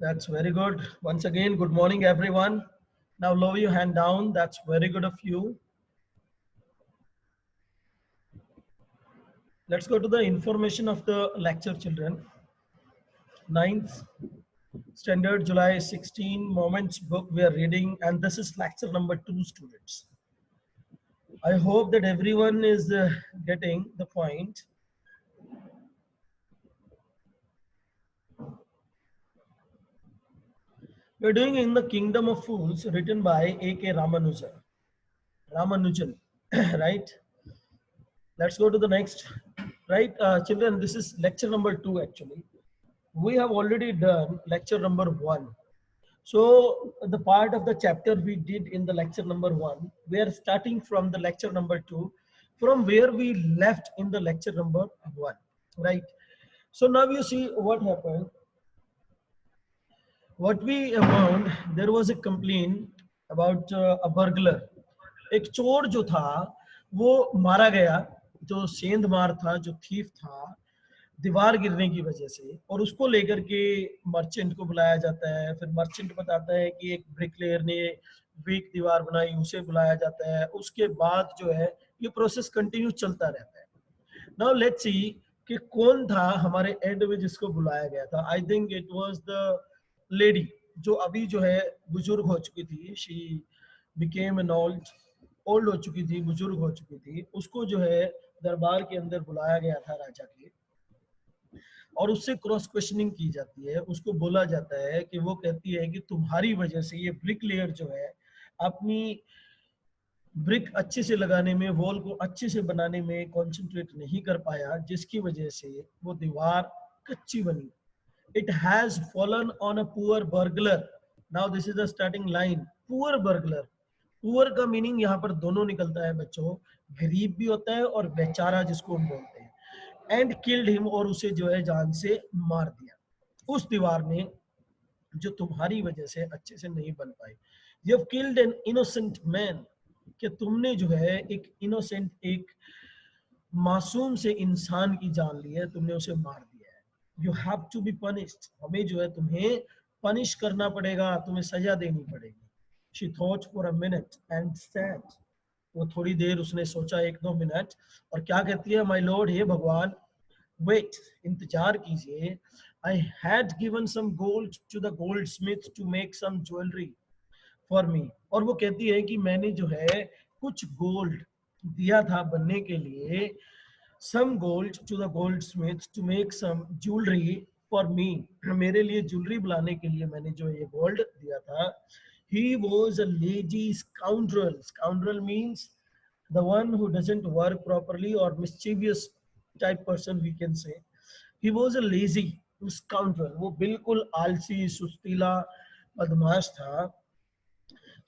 That's very good. Once again, good morning, everyone. Now lower your hand down. That's very good of you. Let's go to the information of the lecture, children. Ninth standard, July 16, Moments book we are reading, and this is lecture number 2, students. I hope that everyone is getting the point. We're doing In the Kingdom of Fools, written by A.K. Ramanujan, right? Let's go to the next. Right, children, this is lecture number 2 actually. We have already done lecture number 1. So the part of the chapter we did in the lecture number 1, we are starting from the lecture number 2, from where we left in the lecture number 1, right? So now you see what happened. What we found, there was a complaint about a burglar. एक चोर जो था वो मारा गया, जो सेंध मार था, जो थीफ था, दीवार गिरने की वजह से, और उसको लेकर के मर्चेंट को बुलाया जाता है। फिर मर्चेंट बताता है कि एक ब्रिकलेयर ने वीक दीवार बनाई, उसे बुलाया जाता है। उसके बाद जो है ये प्रोसेस कंटिन्यू चलता रहता है। नाउ लेट्स सी कि कौन था हमारे एंड में जिसको बुलाया गया था। I think it was the lady जो अभी जो है बुजुर्ग हो चुकी थी। शी बिकेम एन ओल्ड हो चुकी थी, बुजुर्ग हो चुकी थी। उसको जो है दरबार के अंदर बुलाया गया था राजा के, और उससे क्रॉस क्वेश्चनिंग की जाती है। उसको बोला जाता है कि वो कहती है कि तुम्हारी वजह से ये ब्रिक लेयर जो है अपनी ब्रिक अच्छे से लगाने में, वॉल को अच्छे से बनाने में कंसंट्रेट नहीं कर पाया, जिसकी वजह से वो दीवार कच्ची बनी। It has fallen on a poor burglar. Now this is the starting line, poor burglar. Poor का मीनिंग यहाँ पर दोनों निकलता है बच्चों, गरीब भी होता है और बेचारा जिसको हम बोलते हैं। एंड किल्ड हिम, और उसे जो है जान से मार दिया उस दीवार में जो तुम्हारी वजह से अच्छे से नहीं बन पाई। You have killed an innocent man, कि तुमने जो है एक इनोसेंट, एक मासूम से इंसान की जान ली है, तुमने उसे मार दिया है। You have to be punished, हमें जो है तुम्हें पनिश करना पड़ेगा, तुम्हें सजा देनी पड़ेगी। She thought for a minute and said, वो थोड़ी देर उसने सोचा, 1-2 मिनट, और क्या कहती है, माय लॉर्ड, हे भगवान, वेट, इंतजार कीजिए। I had given some gold to the goldsmith to make some jewellery for me. और वो कहती है कि मैंने जो है कुछ गोल्ड दिया था बनने के लिए, some gold to the goldsmith to make some jewellery for me, मेरे लिए ज्वेलरी बनाने के लिए मैंने जो ये गोल्ड दिया था। he was a lazy scoundrel. Scoundrel means the one who doesn't work properly, or mischievous type person we can say. He was a lazy scoundrel. वो बिल्कुल आलसी, सुस्तीला, बदमाश था।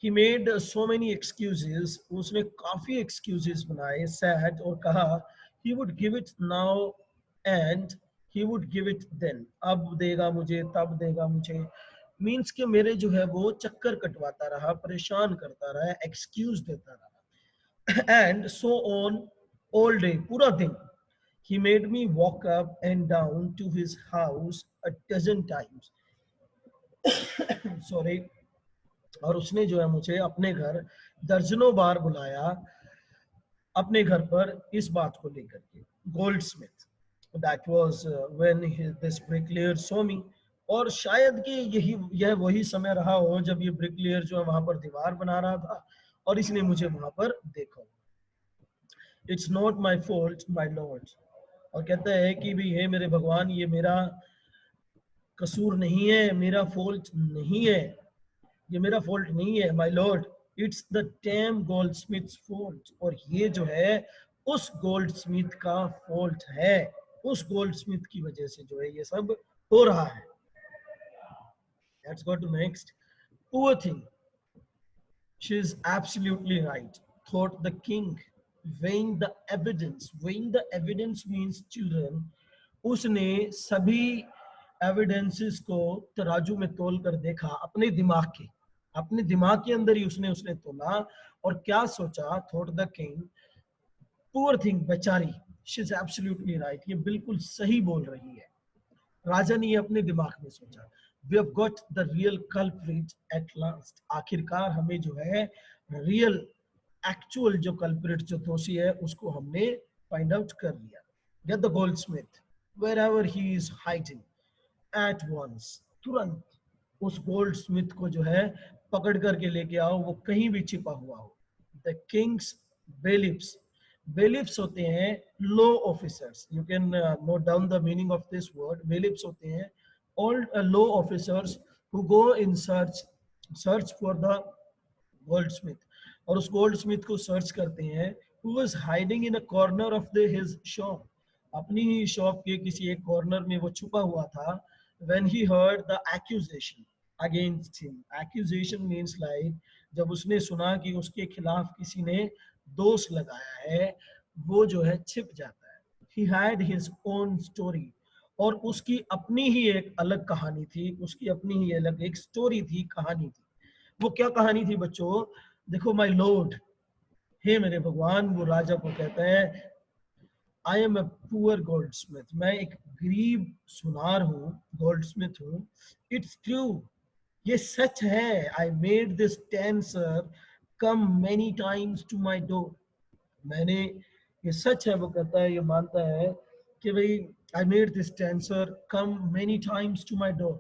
He made so many excuses. उसने काफी excuses बनाए, said, और कहा he would give it now and he would give it then. अब देगा मुझे, तब देगा मुझे, मीन्स कि मेरे जो है वो चक्कर कटवाता रहा, परेशान करता रहा, एक्सक्यूज देता रहा। And so on all day, पूरा दिन। He made me walk up and down to his house a dozen times. Sorry. और उसने जो है मुझे अपने घर दर्जनों बार बुलाया, अपने घर पर इस बात को लेकर के। Gold Smith, that was when this bricklayer saw me, और शायद कि यह वही समय रहा हो जब ये ब्रिकलेयर जो है वहां पर दीवार बना रहा था और इसने मुझे वहां पर देखा। It's not my fault my lord, और कहता है कि भाई हे मेरे भगवान, ये मेरा कसूर नहीं है, मेरा फॉल्ट नहीं है, ये मेरा फॉल्ट नहीं है, my Lord. It's the dam gold Smiths fault, और ये जो है उस गोल्ड स्मिथ का फॉल्ट है। उस गोल्ड स्मिथ की वजह से जो है ये सब हो रहा है। Let's go to next. Poor thing, she is absolutely right, thought the king, weighing the evidence. Weighing the evidence means children, उसने सभी एविडेंसेस को तराजू में तोल कर देखा, अपने दिमाग के, अपने दिमाग के अंदर ही उसने तोला, और क्या सोचा, thought the king, poor thing, बेचारी, शी इज एब्सोल्युटली राइट, ये बिल्कुल सही बोल रही है। राजा ने ये अपने दिमाग में सोचा। we have got the real culprit at last. आखिरकार हमें जो है real actual जो culprit जो दोषी है उसको हमने find out कर लिया. Get the goldsmith wherever he is hiding at once. तुरंत उस goldsmith को जो है पकड़ करके लेके आओ, वो कहीं भी छिपा हुआ हो. The king's bailiffs. Bailiffs होते हैं law officers. You can note down the meaning of this word. Bailiffs होते हैं all law officers who go in search for the goldsmith. और उस goldsmith को search करते हैं who was hiding in a corner of his shop. अपनी ही shop के किसी एक कॉर्नर में वो छुपा हुआ था. When he heard the accusation against him. Accusation means like जब उसने सुना कि उसके खिलाफ किसी ने दोष लगाया है, वो जो है छिप जाता है. He had his own story. और उसकी अपनी ही एक अलग कहानी थी, उसकी अपनी ही अलग एक स्टोरी थी, कहानी थी. वो क्या कहानी थी बच्चों? देखो, माय लॉर्ड, हे मेरे भगवान, वो राजा को कहता है I am a poor Goldsmith. मैं एक गरीब सुनार हूँ, गोल्डस्मिथ हूँ. इट्स ट्रू, ये सच है. I made this tensor come many times to my door. मैंने, ये सच है, वो कहता है, ये मानता है कि भाई I made this dancer come many times to my door.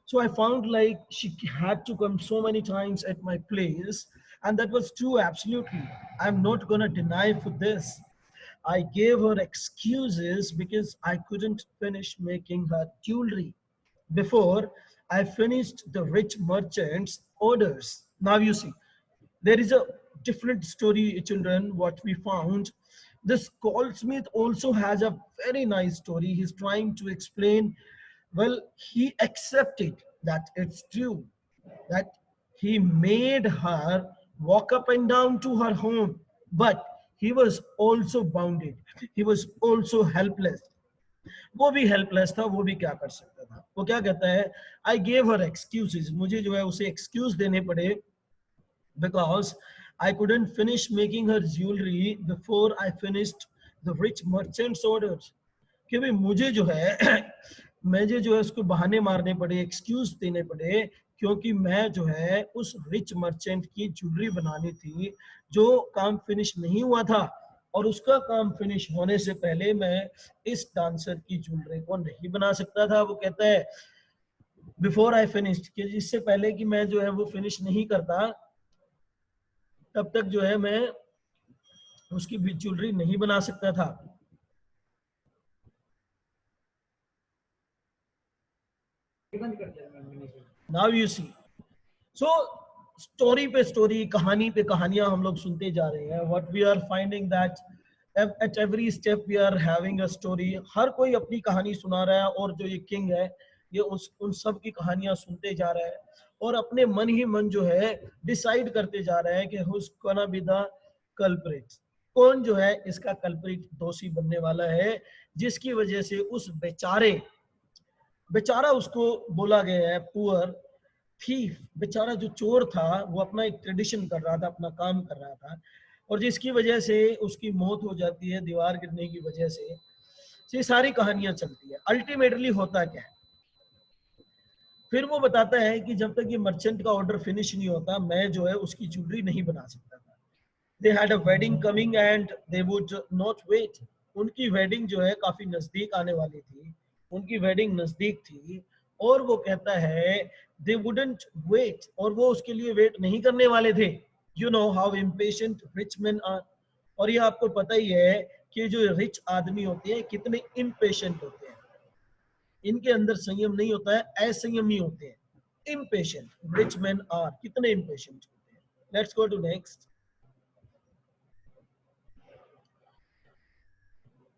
So I found like she had to come so many times at my place, and that was true, absolutely. I'm not gonna deny for this. I gave her excuses because I couldn't finish making her jewelry before I finished the rich merchant's orders. Now you see, there is a different story, children, what we found. This goldsmith also has a very nice story. He's trying to explain, well, he accepted that it's true, that he made her walk up and down to her home, but he was also bounded. He was also helpless. वो भी helpless था, वो भी क्या कर सकता था. वो क्या कहता है, आई गेव हर एक्सक्यूजेस. मुझे जो है उसे एक्सक्यूज देने पड़े because I couldn't finish making her jewelry before I finished the rich merchant's orders. कि भाई मुझे जो है मुझे जो है उसको बहाने मारने पड़े, एक्सक्यूज देने पड़े, क्योंकि मैं जो है उस रिच मर्चेंट की ज्वेलरी बनानी थी, जो काम फिनिश नहीं हुआ था, और उसका काम फिनिश होने से पहले मैं इस डांसर की ज्वेलरी को नहीं बना सकता था. वो कहता है बिफोर आई फिनिश्ड, कि इससे पहले कि मैं जो है वो फिनिश नहीं करता, तब तक जो है मैं उसकी ज्वेलरी नहीं बना सकता था. Now you see. So story पे स्टोरी, कहानी पे कहानियां हम लोग सुनते जा रहे हैं. What we are finding that at every step we are having a story. हर कोई अपनी कहानी सुना रहा है, और जो ये किंग है, ये उन सब की कहानियां सुनते जा रहा है, और अपने मन ही मन जो है डिसाइड करते जा रहा है कि who's gonna be the culprit. कौन जो है इसका कल्प्रिट, दोषी बनने वाला है, जिसकी वजह से उस बेचारा उसको बोला गया है पुअर थीफ. बेचारा जो चोर था, वो अपना एक ट्रेडिशन कर रहा था, अपना काम कर रहा था, और जिसकी वजह से उसकी मौत हो जाती है दीवार गिरने की वजह से. ये सारी कहानियां चलती है. अल्टीमेटली होता क्या है, फिर वो बताता है कि जब तक ये मर्चेंट का ऑर्डर फिनिश नहीं होता, मैं जो है उसकी ज्वेलरी नहीं बना सकता था. They had a wedding coming and they would not wait. उनकी वेडिंग जो है काफी नजदीक आने वाली थी, उनकी वेडिंग नजदीक थी, और वो कहता है they wouldn't wait, और वो उसके लिए वेट नहीं करने वाले थे. You know how impatient rich men are. और ये आपको पता ही है कि जो रिच आदमी होते हैं कितने impatient होते हैं. इनके अंदर संयम नहीं होता है, असंयमी होते हैं. Impatient rich men are, कितने impatient होते हैं. Let's go to next.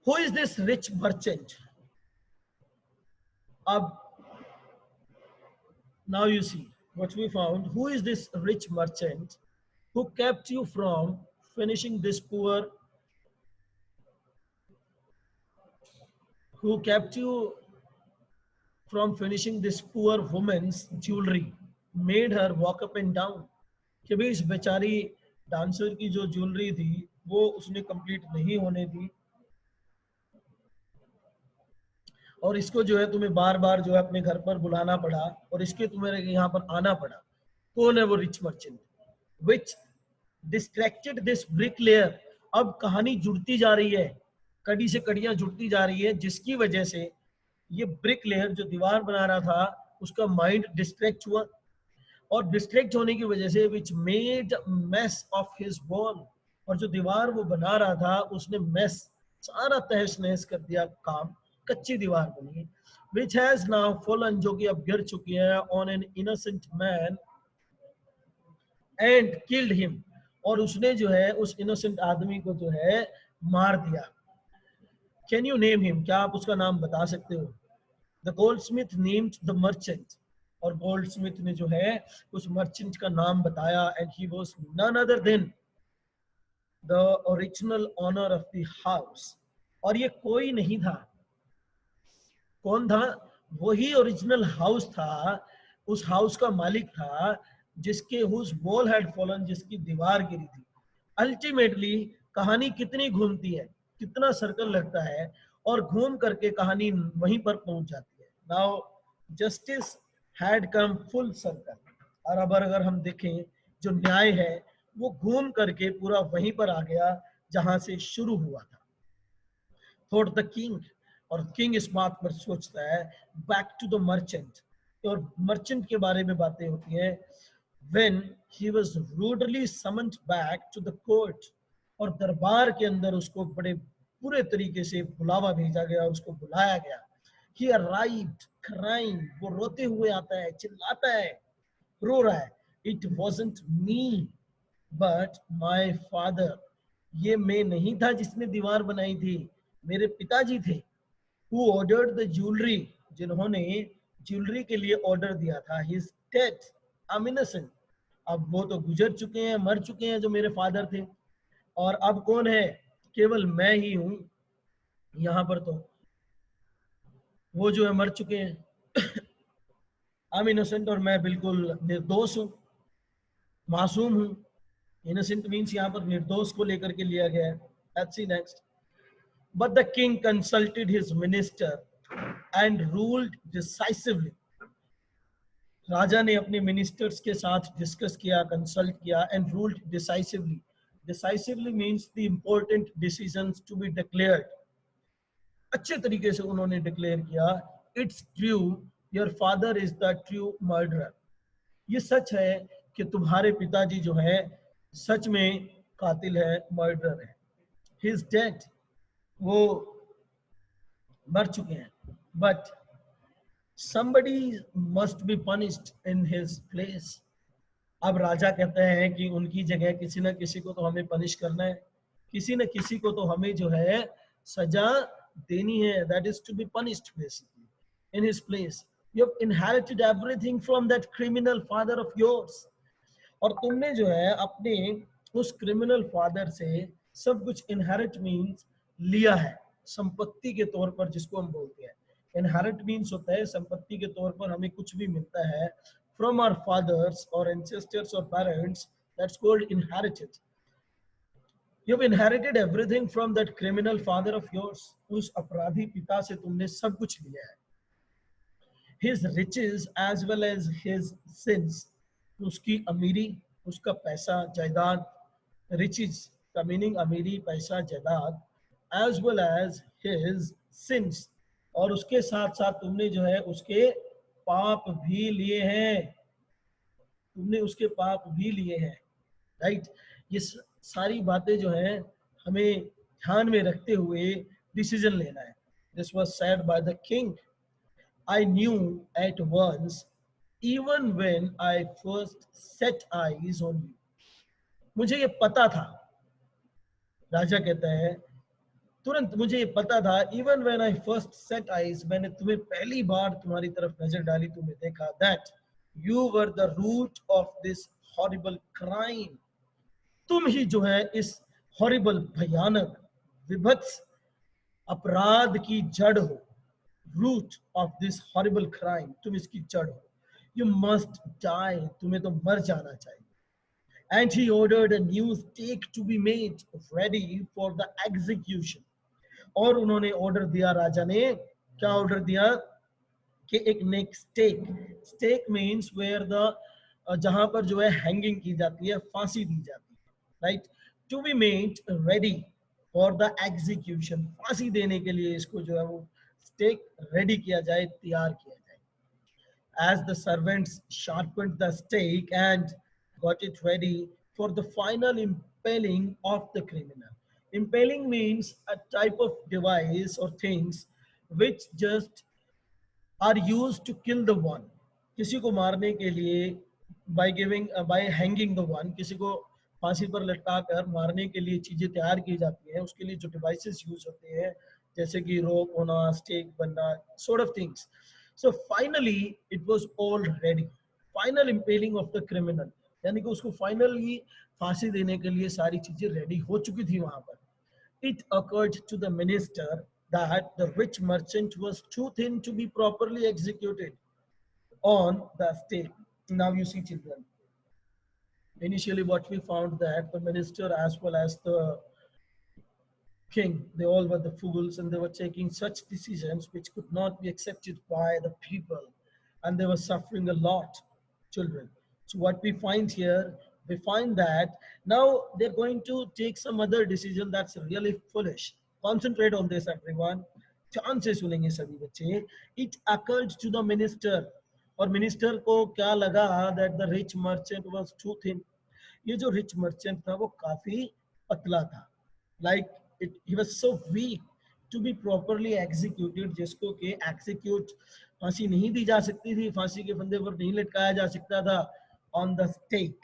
Who is this rich merchant? Now you see what we found. Who is this rich merchant who kept you from finishing this poor, who kept you from finishing this poor woman's jewelry, made her walk up and down. कि भाई इस बेचारी dancer की जो jewellery थी वो उसने complete नहीं होने दी, और इसको जो है तुम्हें बार बार जो है अपने घर पर बुलाना पड़ा और इसके तुम्हें यहाँ पर आना पड़ा। कौन है वो rich merchant? Which distracted this brick layer. अब कहानी जुड़ती जा रही है, कड़ी से कड़ियां जुड़ती जा रही है, जिसकी वजह से ये ब्रिक लेयर जो दीवार बना रहा था उसका माइंड डिस्ट्रैक्ट हुआ, और डिस्ट्रैक्ट होने की वजह से which made mess of his wall. और जो दीवार वो बना रहा था उसने मेस, सारा तहस नहस कर दिया काम, कच्ची दीवार बनी, विच हैज नाउ फॉलन, जो कि अब गिर चुकी है, on an innocent man and killed him, और उसने जो है उस इनोसेंट आदमी को जो है मार दिया। Can you name him? क्या आप उसका नाम बता सकते हो? The goldsmith named the merchant, और गोल्डस्मिथ ने जो है उस मर्चेंट का नाम बताया, and he was none other than the original owner of the house. और ये कोई नहीं था, कौन था? वही ओरिजिनल हाउस था, उस हाउस का मालिक था, जिसके हुज वॉल हैड फॉलन, जिसकी दीवार गिरी थी। अल्टीमेटली कहानी कितनी घूमती है, कितना सर्कल लगता है, और घूम करके कहानी वहीं पर पहुंच जाती है। Now justice had come full circle. और अब अगर हम देखें, जो न्याय है वो घूम करके पूरा वहीं पर आ गया जहां से शुरू हुआ था। थॉट द किंग, और किंग इस बात पर सोचता है, बैक टू द मर्चेंट, और मर्चेंट के बारे में बातें होती हैं। when he was rudely summoned back to the court, और दरबार के अंदर उसको बड़े पूरे तरीके से बुलावा भेजा गया, उसको बुलाया गया। he arrived crying, वो रोते हुए आता है, चिल्लाता है, रो रहा है। it wasn't me but my father, ये मैं नहीं था जिसने दीवार बनाई थी, मेरे पिताजी थे। who ordered the jewelry, जिन्होंने ज्वेलरी के लिए ऑर्डर दिया था। his dead, I'm innocent, अब वो तो गुजर चुके हैं, मर चुके हैं जो मेरे फादर थे, और अब कौन है? केवल मैं ही हूं यहाँ पर, तो वो जो है मर चुके हैं। I'm innocent, और मैं बिल्कुल निर्दोष हूँ, मासूम हूँ। इनोसेंट मीन्स यहाँ पर निर्दोष को लेकर के लिया गया है। Let's see next. But the king consulted his minister and ruled decisively. राजा ने अपने मिनिस्टर्स के साथ डिस्कस किया, कंसल्ट किया, and ruled decisively. Decisively means the important decisions to be declared. अच्छे तरीके से उन्होंने डिक्लेयर किया, it's true, your father is the true murderer. ये सच है कि तुम्हारे पिताजी जो है सच में कातिल है, मर्डरर है। ही इज डेड, वो मर चुके हैं। But somebody must be punished in his place. अब राजा कहते हैं कि उनकी जगह किसी न किसी को तो हमें पनिश करना है, किसी न किसी को तो हमें जो है सजा देनी है। That is to be punished basically in his place. You have inherited everything from that criminal father of yours. और तुमने जो है अपने उस क्रिमिनल फादर से सब कुछ इनहेरिट मीन्स लिया है, संपत्ति के तौर पर, जिसको हम बोलते हैं इनहेरिट मीन्स होता है संपत्ति के तौर पर हमें कुछ भी मिलता है फ्रॉम आवर फादर्स और एंसेस्टर्स और parents, that's called inherited. You have inherited everything from that criminal father of yours, उस अपराधी पिता से तुमने सब कुछ लिया है। his riches as well as his sins, उसकी अमीरी, उसका पैसा जायदाद, riches का मीनिंग अमीरी, पैसा, जायदाद, as well as his sins, और उसके साथ साथ तुमने जो है उसके पाप भी लिए हैं, तुमने उसके पाप भी लिए हैं, राइट। ये सारी बातें जो है हमें ध्यान में रखते हुए डिसीजन लेना है। This was said by the king, I knew at once, even when I first set eyes on you. मुझे ये पता था, राजा कहता है तुरंत मुझे ये पता था, even when I first set eyes, मैंने तुम्हें पहली बार तुम्हारी तरफ नजर डाली, तुम्हें देखा, that you were the root of this horrible crime. तुम ही जो है इस horrible, भयानक, विभत्स अपराध की जड़ हो। root of this horrible crime, तुम इसकी जड़ हो। You must die, तुम्हें तो मर जाना चाहिए। And he ordered a new stake to be made ready for the execution. और उन्होंने ऑर्डर दिया राजा ने क्या ऑर्डर दिया कि एक neck stake, stake means where the जहां पर जो है हैंगिंग की जाती है, फांसी दी जाती है, right, to be made ready for the execution, फांसी देने के लिए इसको जो है वो स्टेक रेडी किया जाए, तैयार किया जाए. As the servants sharpened the stake and got it ready for the final impaling of the criminal. Impaling means a type of device or things which just are used to kill the one. किसी को मारने के लिए by hanging the one, किसी को फांसी पर लटका कर मारने के लिए चीजें तैयार की जाती हैं, उसके लिए जो डिवाइसेस यूज होते हैं जैसे कि रोप होना, स्टेक बनना, sort of things. So finally it was all ready. Final impaling of the criminal, यानी कि उसको फाइनली फांसी देने के लिए सारी चीजें रेडी हो चुकी थी वहां पर. It occurred to the minister that the rich merchant was too thin to be properly executed on the stake. Now you see, children, initially what we found that the minister as well as the king, they all were the fools and they were taking such decisions which could not be accepted by the people, and they were suffering a lot, children. So what we find here, we find that now they're going to take some other decision that's really foolish. Concentrate on this, everyone. ध्यान से सुनेंगे सभी बच्चे. It occurred to the minister, और minister को क्या लगा that the rich merchant was too thin. ये जो रिच मर्चेंट था वो काफी पतला था, like he was so weak to be properly executed, जिसको कि execute फांसी नहीं दी जा सकती थी, फांसी के फंदे पर नहीं लटकाया जा सकता था, on the stake.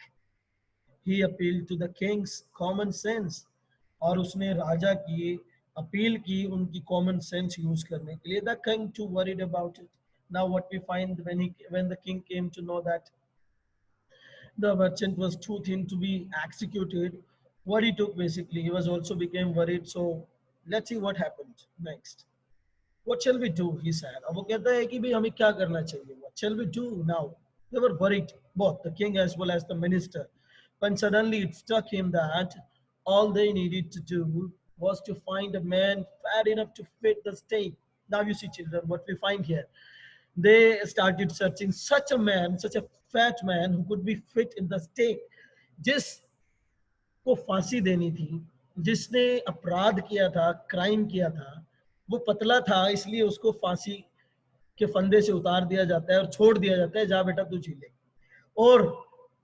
He appealed to the king's common sense, और उसने राजा की अपील की उनकी कॉमन सेंस यूज करने के लिए. The king too worried about it. Now what we find when the king came to know that the merchant was too thin to be executed, what he took basically, he was also became worried. So let's see what happened next. What shall we do? He said. अब वो कहता है कि भाई हमें क्या करना चाहिए? What shall we do now? They were worried, both the king as well as the minister. When suddenly it struck him that all they needed to do was to find a man fat enough to fit the stake. Now you see, children, what we find here. They started searching such a man, such a fat man who could be fit in the stake. जिसको फांसी देनी थी, जिसने अपराध किया था, crime किया था, वो पतला था, इसलिए उसको फांसी के फंदे से उतार दिया जाता है और छोड़ दिया जाता है, जा बेटा तू जी ले. और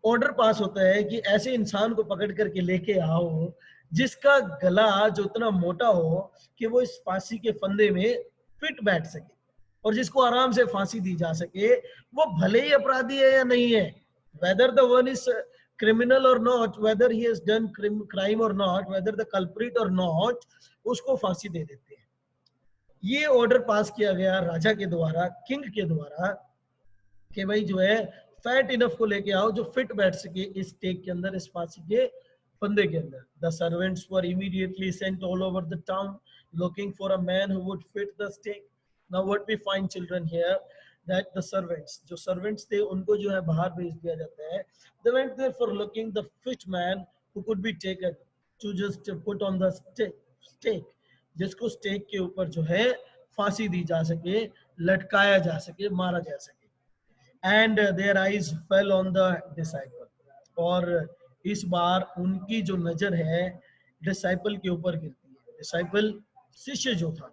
ऑर्डर पास होता है कि ऐसे इंसान को पकड़ करके लेके आओ जिसका गला जो इतना मोटा हो कि वो इस फांसी के फंदे में फिट बैठ सके और जिसको आराम से फांसी दी जा सके, वो भले ही अपराधी है या नहीं है, whether the one is criminal or not, whether he has done crime or not, whether the culprit or not, उसको फांसी दे देते हैं. ये ऑर्डर पास किया गया राजा के द्वारा, किंग के द्वारा, कि भाई जो है फैट इनफ को लेके आओ जो फिट बैठ सके इस स्टेक के अंदर, इस फांसी के फंदे के अंदर. The servants were immediately sent all over the town looking for a man who would fit the stake. Now what we find, children, here that the servants, जो servants थे उनको जो है बाहर भेज दिया जाता है. They went there for looking the fit man who could be taken to just put on the stake, जिसको स्टेक के ऊपर जो है फांसी दी जा सके, लटकाया जा सके, मारा जा सके. And their eyes fell on the disciple. और इस बार उनकी जो नजर है डिसाइपल के ऊपर गिरती है. डिसाइपल शिष्य जो था,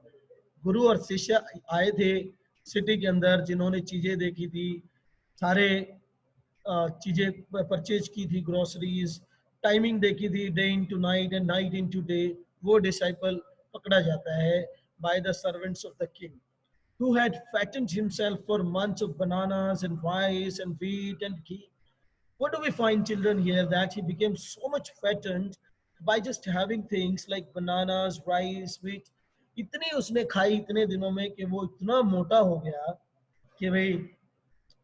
गुरु और शिष्य आए थे सिटी के अंदर, जिन्होंने चीजें देखी थी, सारे चीजें परचेज की थी, ग्रोसरीज, टाइमिंग देखी थी, day into night and night into day. वो डिसाइपल पकड़ा जाता है by the servants of the king, who had fattened himself for months of bananas and rice and wheat and ghee. What do we find, children, here? That he became so much fattened by just having things like bananas, rice, wheat. इतनी उसने खाई इतने दिनों में कि वो इतना मोटा हो गया कि भाई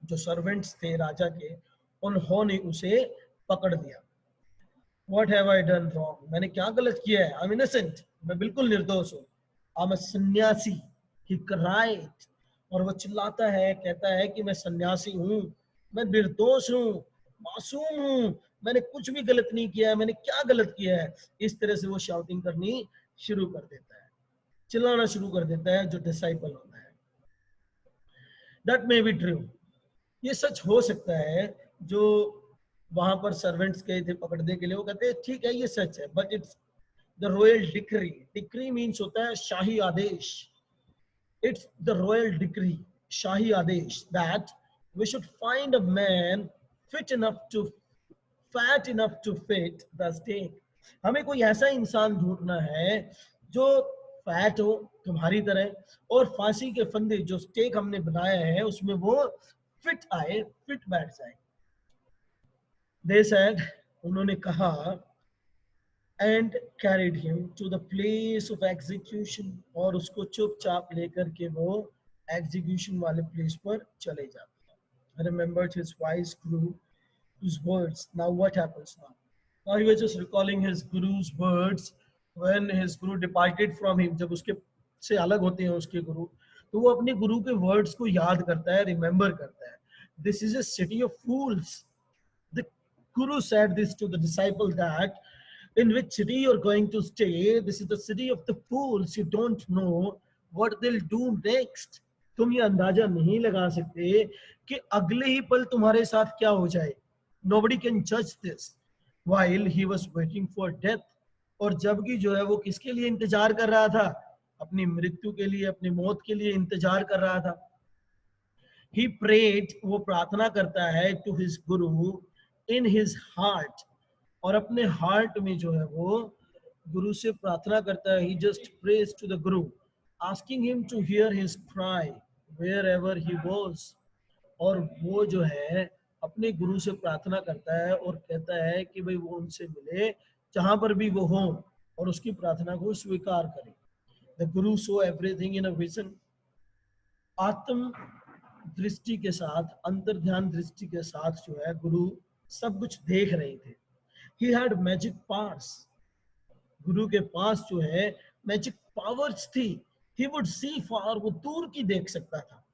जो सर्वेंट्स थे राजा के, उन्होंने उसे पकड़ लिया. What have I done wrong? मैंने क्या गलत किया है? I'm innocent. मैं बिल्कुल निर्दोष हूँ. I'm a सन्यासी. He cried. और वो चिल्लाता है, कहता है कि मैं सन्यासी हूँ, मैं निर्दोष हूँ, मासूम हूँ, मैंने कुछ भी गलत नहीं किया है, मैंने क्या गलत किया है. इस तरह से वो शाउटिंग करनी शुरू कर देता है, चिल्लाना शुरू कर देता है जो डिसाइपल होता है. दैट मे बी ट्रू, ये सच हो सकता है। जो वहां पर सर्वेंट्स गए थे पकड़ने के लिए, वो कहते हैं ठीक है ये सच है, but it's the royal decree. Decree means होता है शाही आदेश। इट्स द रॉयल डिक्री, शाही आदेश, that we should find a man fit enough to fat enough to fit the stake. हमें कोई ऐसा इंसान ढूंढना है जो फैट हो तुम्हारी तरह, और फांसी के फंदे जो स्टेक हमने बनाया है उसमें वो फिट आए, फिट बैठ जाए। दे सेड, उन्होंने कहा, and carried him to the place of execution, और उसको चुपचाप लेकर के वो एग्जीक्यूशन वाले प्लेस पर चले जाते हैं। Remembered his vice Guru his words. Now what happens now? Now he was just recalling his guru's words when his guru departed from him. जब उसके से अलग होते हैं उसके गुरु, तो वो अपने गुरु के वर्ड्स को याद करता है, रिमेम्बर करता है। This is a city of fools. The guru said this to the disciple, that in which city you're going to stay, this is the city of the fools. You don't know what they'll do next. तुम ये अंदाजा नहीं लगा सकते कि अगले ही पल तुम्हारे साथ क्या हो जाए। Nobody can judge this. While he was waiting for death, और जबकि जो है वो किसके लिए इंतजार कर रहा था, अपनी मृत्यु के लिए, अपनी मौत के लिए इंतजार कर रहा था। He prayed, वो प्रार्थना करता है to his guru in his heart, और अपने हार्ट में जो है वो गुरु से प्रार्थना करता है। He just prays to the guru, asking him to hear his cry wherever he was. और वो जो है अपने गुरु से प्रार्थना करता है और कहता है कि भाई वो उनसे मिले जहां पर भी वो हो, और उसकी प्रार्थना को स्वीकार करे। The Guru so everything in a vision. आत्म दृष्टि के साथ, अंतर ध्यान दृष्टि के साथ जो है गुरु सब कुछ देख रहे थे। He had magic powers. गुरु के पास जो है मैजिक पावर्स थी। ही वुड सी फार, वो दूर की देख सकता था।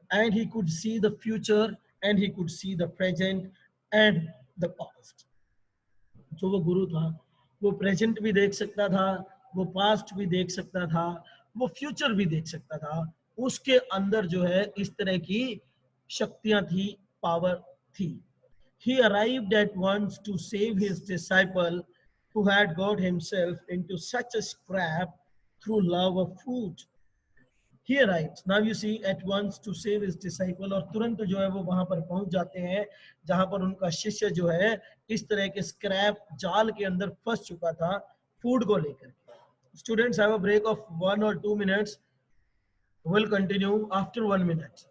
And he could see the future, and he could see the present and the past. जो वो गुरु था वो प्रेजेंट भी देख सकता था, वो पास्ट भी देख सकता था, वो फ्यूचर भी देख सकता था। उसके अंदर जो है इस तरह की शक्तियां थी, पावर थी। He arrived at once to save his disciple who had got himself into such a scrap through love of food. He arrives. Now you see, at once to save his disciple, और तुरंत जो है वो वहां पर पहुंच जाते हैं जहां पर उनका शिष्य जो है इस तरह के स्क्रैप जाल के अंदर फंस चुका था फूड को लेकर। Students have a break of 1 or 2 minutes. We'll continue after 1 minute.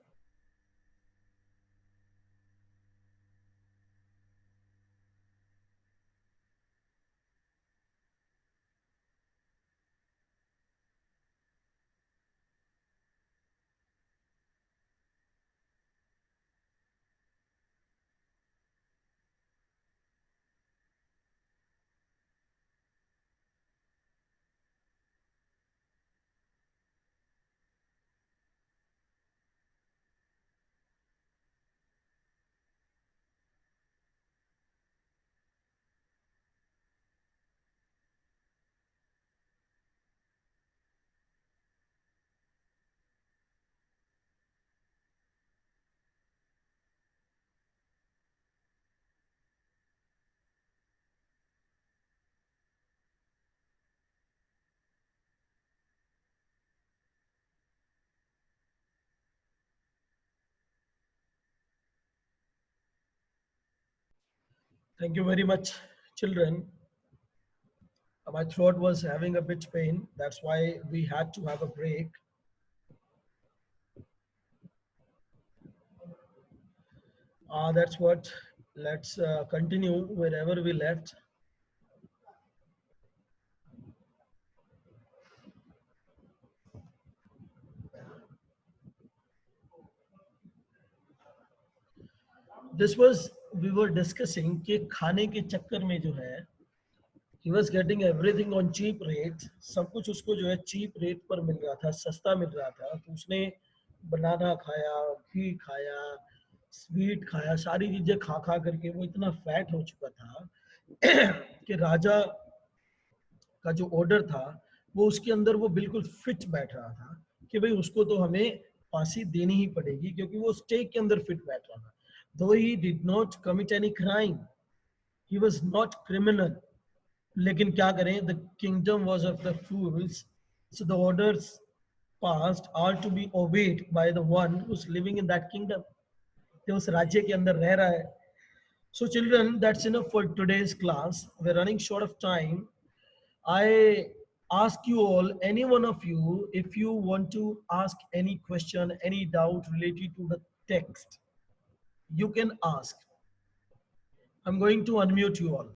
Thank you very much, children. My throat was having a bit pain. That's why we had to have a break. That's what. Let's continue wherever we left. This was, we were discussing कि खाने के चक्कर में जो है he was getting everything on cheap rate. सब कुछ उसको जो है cheap rate पर मिल रहा था, सस्ता मिल रहा था। तो उसने बनाना खाया, घी खाया, स्वीट खाया, सारी चीजें खा खा करके वो इतना फैट हो चुका था कि राजा का जो ऑर्डर था वो उसके अंदर वो बिल्कुल फिट बैठ रहा था कि भाई उसको तो हमें फांसी देनी ही पड़ेगी, क्योंकि वो स्टेक के अंदर फिट बैठ रहा था. Though he did not commit any crime, he was not criminal. लेकिन क्या करें, the kingdom was of the fools, so the orders passed are to be obeyed by the one who's living in that kingdom. जो उस राज्य के अंदर रह रहा है. So children, that's enough for today's class. We're running short of time. I ask you all, any one of you, if you want to ask any question, any doubt related to the text, you can ask. I'm going to unmute you all.